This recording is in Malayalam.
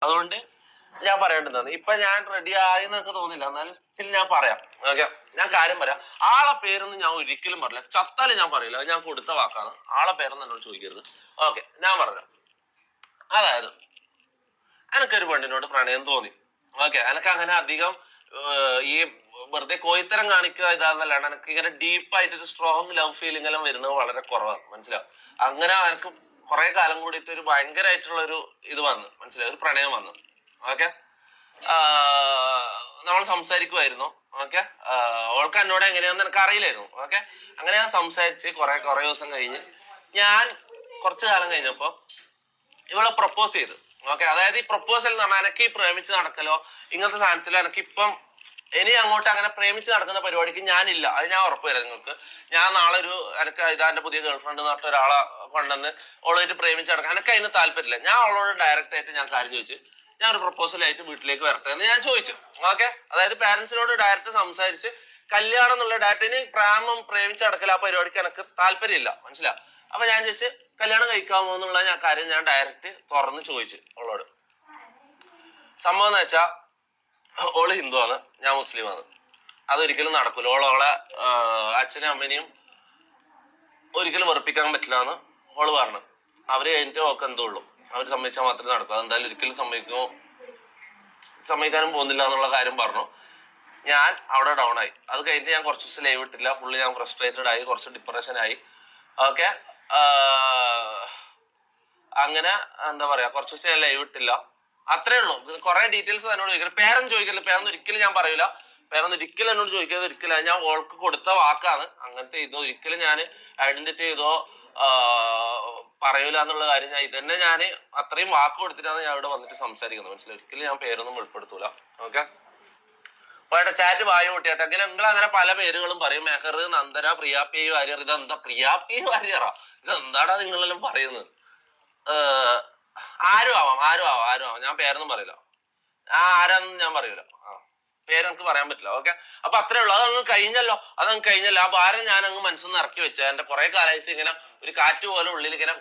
അതുകൊണ്ട് ഞാൻ പറയേണ്ടതാണ്. ഇപ്പൊ ഞാൻ റെഡി ആയി എന്നൊക്കെ തോന്നില്ല, എന്നാലും സ്റ്റിൽ ഞാൻ പറയാം. ഓക്കെ, ഞാൻ കാര്യം പറയാം. ആളെ പേരൊന്നും ഞാൻ ഒരിക്കലും പറയില്ല, ചത്താലും ഞാൻ പറയില്ല. അത് ഞാൻ കൊടുത്ത വാക്കാണ്. ആളെ പേരൊന്നും എന്നോട് ചോദിക്കരുത്. ഓക്കെ, ഞാൻ പറഞ്ഞു. അതായത് എനിക്കൊരു പെണ്ണിനോട് പ്രണയം തോന്നി. ഓക്കെ, എനിക്ക് അങ്ങനെ അധികം ഈ വെറുതെ കോയിത്തരം കാണിക്കുക ഇതാന്നല്ലാണ്ട് എനിക്ക് ഇങ്ങനെ ഡീപ്പായിട്ടൊരു സ്ട്രോങ് ലവ് ഫീലിംഗ് എല്ലാം വരുന്നത് വളരെ കുറവാണ്. മനസ്സിലാവും? അങ്ങനെ എനിക്ക് കുറെ കാലം കൂടിയിട്ട് ഒരു ഭയങ്കരമായിട്ടുള്ള ഒരു ഇത് വന്നു. മനസ്സിലായി? ഒരു പ്രണയം വന്നു. ഓക്കെ, നമ്മൾ സംസാരിക്കുമായിരുന്നു. ഓക്കെ, അവൾക്ക് എന്നോട് എങ്ങനെയാന്ന് എനിക്ക് അറിയില്ലായിരുന്നു. ഓക്കെ, അങ്ങനെ ഞാൻ സംസാരിച്ച് കുറെ ദിവസം കഴിഞ്ഞ് ഞാൻ കുറച്ചു കാലം കഴിഞ്ഞപ്പോ ഇവളെ പ്രപ്പോസ് ചെയ്തു. ഓക്കെ, അതായത് ഈ പ്രപ്പോസൽ എന്ന് പറഞ്ഞാൽ എനിക്ക് ഈ പ്രേമിച്ച് നടക്കലോ ഇങ്ങനത്തെ സാധനത്തിലോ എനിക്കിപ്പം ഇനി അങ്ങോട്ട് അങ്ങനെ പ്രേമിച്ച് നടക്കുന്ന പരിപാടിക്ക് ഞാനില്ല. അത് ഞാൻ ഉറപ്പ് തരാം നിങ്ങൾക്ക്. ഞാൻ നാളെ എനിക്ക് ഇതാ എന്റെ പുതിയ ഗേൾഫ്രണ്ട് എന്നിട്ട് ഒരാളെ കൊണ്ടുവന്ന് അവളായിട്ട് പ്രേമിച്ച് നടക്കാൻ എനിക്ക് അതിന് താല്പര്യമില്ല. ഞാൻ അവളോട് ഡയറക്റ്റ് ആയിട്ട് ഞാൻ കാര്യം ചോദിച്ചു, ഞാൻ ഒരു പ്രപ്പോസലായിട്ട് വീട്ടിലേക്ക് വരട്ടെ എന്ന് ഞാൻ ചോദിച്ചു. ഓക്കെ, അതായത് പാരന്റ്സിനോട് ഡയറക്റ്റ് സംസാരിച്ച് കല്യാണം എന്നുള്ള ഡയറക്റ്റ്. ഇനി പ്രേമിച്ച് നടക്കൽ ആ പരിപാടിക്ക് എനിക്ക് താല്പര്യമില്ല. മനസ്സിലാവും? അപ്പൊ ഞാൻ ചോദിച്ചു, കല്യാണം കഴിക്കാമോ എന്നുള്ള കാര്യം ഞാൻ ഡയറക്റ്റ് തുറന്ന് ചോദിച്ചു അവളോട്. സംഭവം എന്ന് വെച്ചാൽ ഓള് ഹിന്ദുവാണ്, ഞാൻ മുസ്ലിമാണ്. അതൊരിക്കലും നടക്കൂല. ഓളെ അച്ഛനും അമ്മനെയും ഒരിക്കലും വെറുപ്പിക്കാൻ പറ്റില്ല എന്ന് ഓള് പറഞ്ഞു. അവര് കഴിഞ്ഞിട്ട് ഓക്കെ എന്തോ ഉള്ളൂ, അവർ സമ്മതിച്ചാൽ മാത്രമേ നടക്കൂ. അതെന്തായാലും ഒരിക്കലും സമ്മതിക്കാനും പോകുന്നില്ല എന്നുള്ള കാര്യം പറഞ്ഞു. ഞാൻ അവിടെ ഡൗൺ ആയി. അത് കഴിഞ്ഞിട്ട് ഞാൻ കുറച്ച് ദിവസം ലൈവ് ഇട്ടില്ല. ഫുള്ള് ഞാൻ ഫ്രസ്ട്രേറ്റഡ് ആയി, കുറച്ച് ഡിപ്രഷൻ ആയി. ഓക്കെ, അങ്ങനെ എന്താ പറയാ, കുറച്ച് ദിവസം ഞാൻ ലൈവ് ഇട്ടില്ല. അത്രേ ഉള്ളൂ. കുറെ ഡീറ്റെയിൽസ് എന്നോട് ചോദിക്കണം. പേരൊന്നും ചോദിക്കില്ല, പേരൊന്നും ഒരിക്കലും ഞാൻ പറയൂല. പേരൊന്നും ഒരിക്കലും എന്നോട് ചോദിക്കുന്നത് ഒരിക്കലും. ഞാൻ ഓൾക്ക് കൊടുത്ത വാക്കാണ്. അങ്ങനത്തെ ഇതോ ഒരിക്കലും ഞാൻ ഐഡന്റിറ്റി ചെയ്തോ പറയൂല എന്നുള്ള കാര്യം. ഞാൻ ഇതന്നെ ഞാൻ അത്രയും വാക്ക് കൊടുത്തിട്ടാണ് ഞാൻ ഇവിടെ വന്നിട്ട് സംസാരിക്കുന്നത്. മനസ്സിലായി? ഒരിക്കലും ഞാൻ പേരൊന്നും വെളിപ്പെടുത്തൂല. ഓക്കെ, പോട്ടെ. ചാറ്റ് വായു കൂട്ടിയാട്ടെ. അങ്ങനെ നിങ്ങൾ അങ്ങനെ പല പേരുകളും പറയും. മെഹർ, നന്ദന, പ്രിയാപ്പി വാര്യർ. ഇതെന്താ പ്രിയാപ്പി വാര്യറാ? ഇതെന്താടാ നിങ്ങളെല്ലാം പറയുന്നത്? ആരും ആവാം. ഞാൻ പേരൊന്നും പറയില്ല. ആരാന്നും ഞാൻ പറയൂല. പേരെനിക്ക് പറയാൻ പറ്റില്ല. ഓക്കെ, അപ്പൊ അത്രേ ഉള്ളൂ. അതങ്ങ് കഴിഞ്ഞല്ലോ. ആ ഭാരം ഞാൻ അങ്ങ് മനസ്സിൽ നിന്ന് ഇറക്കി വെച്ച. എന്റെ കുറെ കാലമായിട്ട് ഇങ്ങനെ ഒരു കാറ്റ് പോലെ ഉള്ളിൽ ഇങ്ങനെ